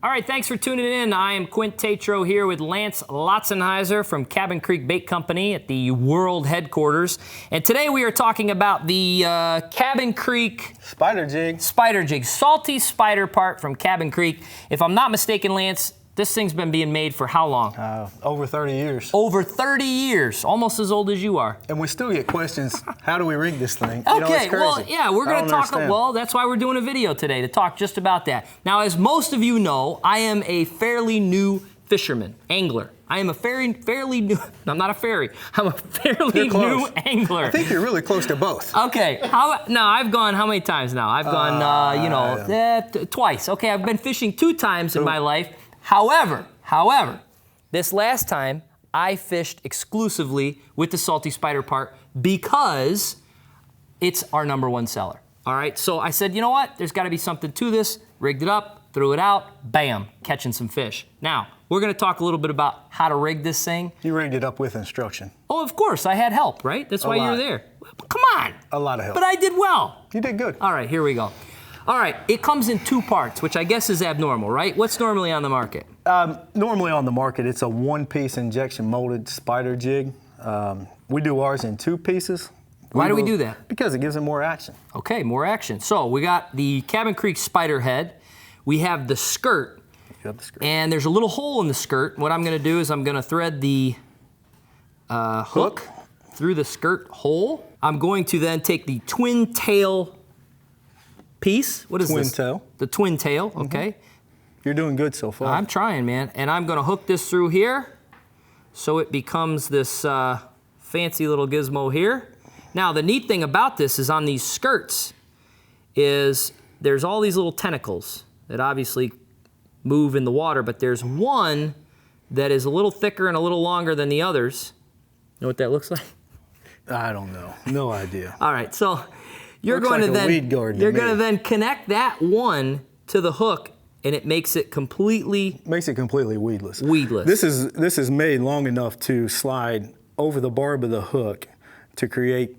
All right, thanks for tuning in. I am Quint Tatro here with Lance Lotzenheiser from Cabin Creek Bait Company at the world headquarters. And today we are talking about the Cabin Creek Spider jig. Spider jig, salty spider part from Cabin Creek. If I'm not mistaken, Lance, this thing's been being made for how long? Over 30 years. Over 30 years, almost as old as you are. And we still get questions, how do we rig this thing? Okay, you know, it's crazy. well, yeah, we're going to talk, understand. well, that's why we're doing a video today, to talk just about that. Now, as most of you know, I am a fairly new fisherman, angler. I am a fairly new, I'm not a fairy, I'm a fairly new angler. I think you're really close to both. Okay, now I've gone how many times now? I've gone, twice. Okay, I've been fishing 2 times in my life. However, this last time I fished exclusively with the salty spider part because it's our #1 seller. All right, so I said, you know what? There's got to be something to this. Rigged it up, threw it out, bam, catching some fish. Now, we're going to talk a little bit about how to rig this thing. You rigged it up with instruction. Oh, of course, I had help, right? That's why you're there. Come on. A lot of help. But I did well. You did good. All right, here we go. All right, it comes in 2 parts, which I guess is abnormal, right? What's normally on the market? Normally on the market, it's a 1-piece injection molded spider jig. We do ours in 2 pieces. Why do we do that? Because it gives it more action. Okay, more action. So we got the Cabin Creek spider head. We have the skirt. You have the skirt. And there's a little hole in the skirt. What I'm going to do is I'm going to thread the hook through the skirt hole. I'm going to then take the twin tail piece. What is this? Twin tail. The twin tail, okay. You're doing good so far. I'm trying, man. And I'm going to hook this through here so it becomes this fancy little gizmo here. Now, the neat thing about this is on these skirts is there's all these little tentacles that obviously move in the water, but there's one that is a little thicker and a little longer than the others. You know what that looks like? I don't know. No idea. All right, so you're Looks going like to a then weed garden you're to me. going to then connect that one to the hook, and it makes it completely weedless. Weedless. This is made long enough to slide over the barb of the hook to create.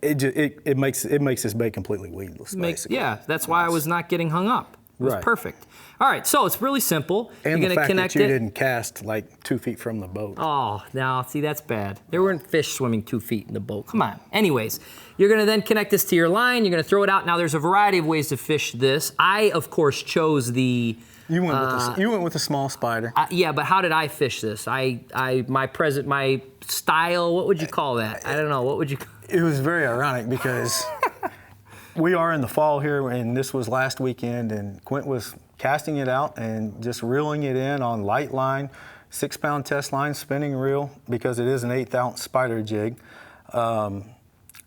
It makes this bait completely weedless. Basically. Yeah, that's why I was not getting hung up. It was Right. perfect. All right, so it's really simple. And you're the going to fact connect that you it. didn't cast like 2 feet from the boat. Oh, now see, that's bad. There weren't fish swimming 2 feet in the boat. Come on. Anyways, you're going to then connect this to your line. You're going to throw it out. Now, there's a variety of ways to fish this. I, of course, chose the. You went with a small spider. Yeah, but how did I fish this? My style. What would you call that? I don't know. What would you? It was very ironic because we are in the fall here, and this was last weekend, and Quint was casting it out and just reeling it in on light line, 6-pound test line, spinning reel, because it is an 1/8-ounce spider jig.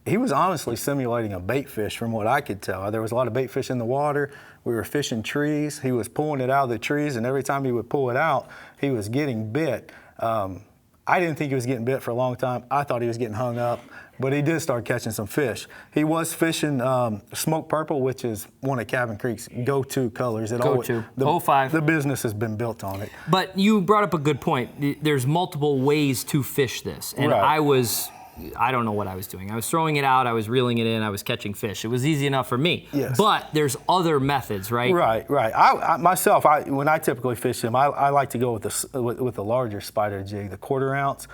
He was honestly simulating a bait fish from what I could tell. There was a lot of bait fish in the water. We were fishing trees. He was pulling it out of the trees, and every time he would pull it out, he was getting bit. I didn't think he was getting bit for a long time. I thought he was getting hung up, but he did start catching some fish. He was fishing smoke purple, which is one of Cabin Creek's go-to colors. Go-to. 05. The business has been built on it. But you brought up a good point. There's multiple ways to fish this, and Right. I don't know what I was doing. I was throwing it out, I was reeling it in, I was catching fish. It was easy enough for me. Yes. But there's other methods, right? Right. Myself, when I typically fish them, I like to go with the larger spider jig, the 1/4 ounce.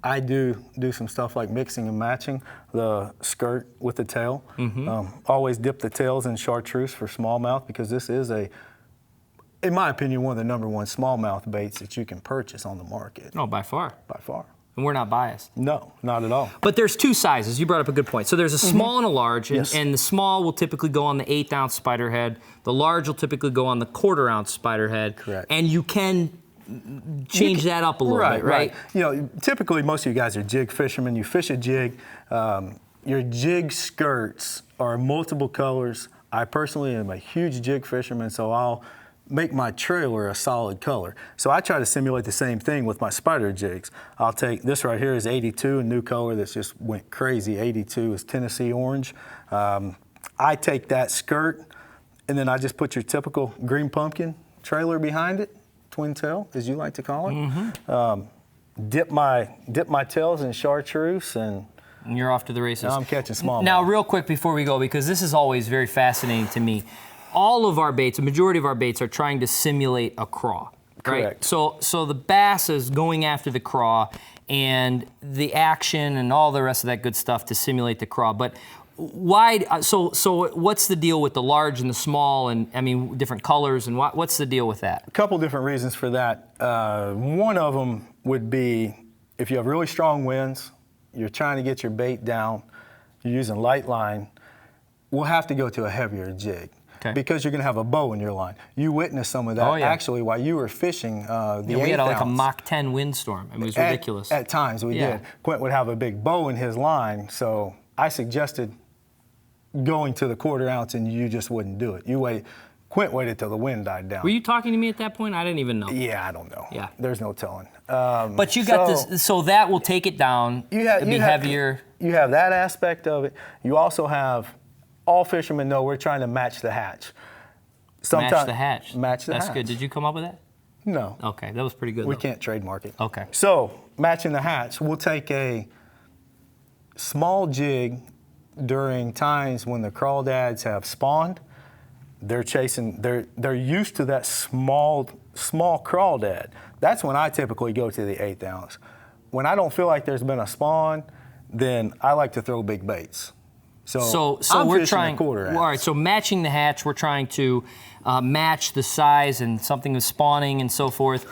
I do some stuff like mixing and matching the skirt with the tail. Always dip the tails in chartreuse for smallmouth, because this is in my opinion, one of the #1 smallmouth baits that you can purchase on the market. Oh, by far. By far. And we're not biased. No, not at all. But there's 2 sizes. You brought up a good point. So there's a small and a large, Yes. and the small will typically go on the 1/8-ounce spider head. The large will typically go on the 1/4 ounce spider head. Correct. And you can change that up a little bit, right? You know, typically most of you guys are jig fishermen. You fish a jig. Your jig skirts are multiple colors. I personally am a huge jig fisherman, so I'll make my trailer a solid color. So I try to simulate the same thing with my spider jigs. I'll take, this right here is 82, a new color that's just went crazy. 82 is Tennessee orange. I take that skirt, and then I just put your typical green pumpkin trailer behind it, twin tail, as you like to call it. Dip my tails in chartreuse, and you're off to the races. now I'm catching smallmouth. Now, real quick before we go, because this is always very fascinating to me. all of our baits, a majority of our baits are trying to simulate a craw. Right? Correct. So the bass is going after the craw and the action and all the rest of that good stuff to simulate the craw. But why? So what's the deal with the large and the small, and I mean different colors, and what's the deal with that? A couple different reasons for that. One of them would be if you have really strong winds, you're trying to get your bait down, you're using light line, we'll have to go to a heavier jig. Okay. Because you're going to have a bow in your line. You witnessed some of that actually while you were fishing the 8 we had like a ounce. Mach 10 windstorm. It was ridiculous. At times we did. Quint would have a big bow in his line, so I suggested going to the 1/4 ounce, and you just wouldn't do it. Quint waited till the wind died down. Were you talking to me at that point? I didn't even know. Yeah, I don't know. Yeah. There's no telling. But you got this, so that will take it down. It'd be heavier. You have that aspect of it. You also have, all fishermen know we're trying to match the hatch. Match the hatch. Match the hatch. That's good. Did you come up with that? No. Okay, that was pretty good. We can't trademark it. Okay. So, matching the hatch, we'll take a small jig during times when the crawdads have spawned. They're chasing, they're used to that small crawdad. That's when I typically go to the 1/8 ounce. When I don't feel like there's been a spawn, then I like to throw big baits. So I'm we're fishing trying. a 1/4 ounce. All right. So matching the hatch, we're trying to match the size and something is spawning and so forth.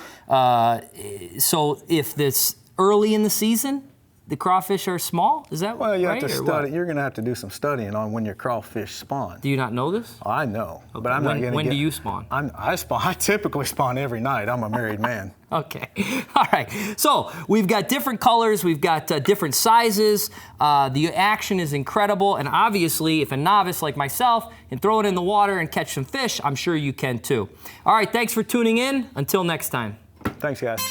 So if this early in the season, the crawfish are small, is that right? Well, you have to study. You're going to have to do some studying on when your crawfish spawn. Do you not know this? Oh, I know, Okay. but I'm not going to. When do you spawn? I typically spawn every night. I'm a married man. Okay. All right. So we've got different colors. We've got different sizes. The action is incredible. And obviously, if a novice like myself can throw it in the water and catch some fish, I'm sure you can too. All right. Thanks for tuning in. Until next time. Thanks, guys.